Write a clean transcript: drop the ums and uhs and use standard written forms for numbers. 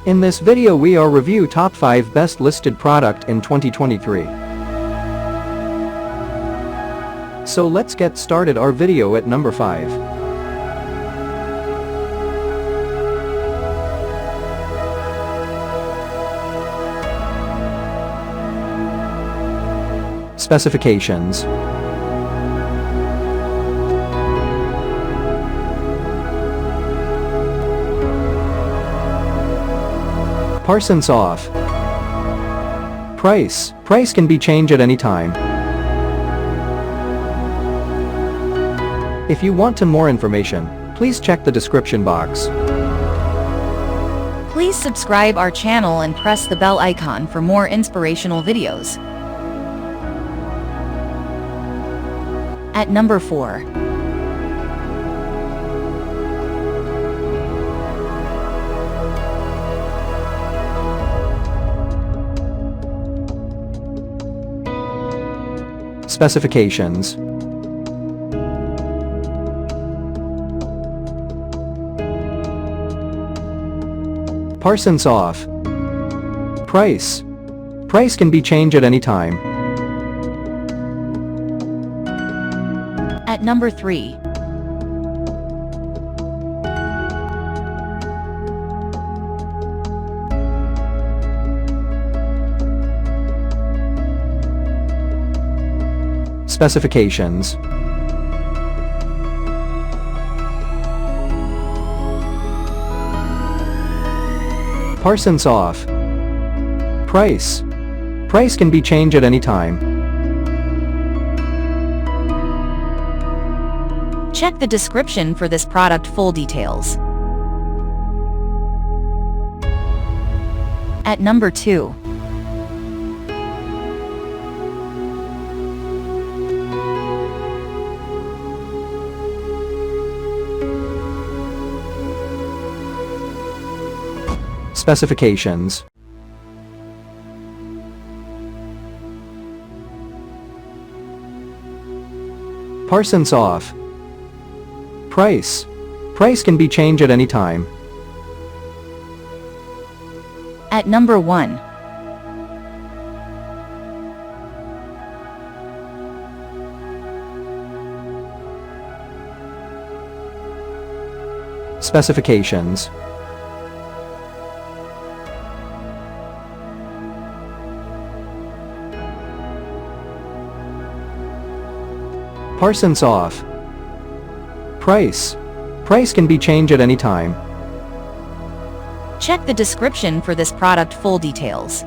In this video we are review top 5 best listed product in 2023. So let's get started our video at number 5. Specifications. % off. Price can be changed at any time. If you want to more information, please check the description box. Please subscribe our channel and press the bell icon for more inspirational videos. At number 4. Specifications. % off. Price can be changed at any time. At number 3. Specifications. % off. Price can be changed at any time. Check the description for this product full details. At number 2. Specifications. % off. Price can be changed at any time. At number 1. Specifications. % off. Price can be changed at any time. Check the description for this product full details.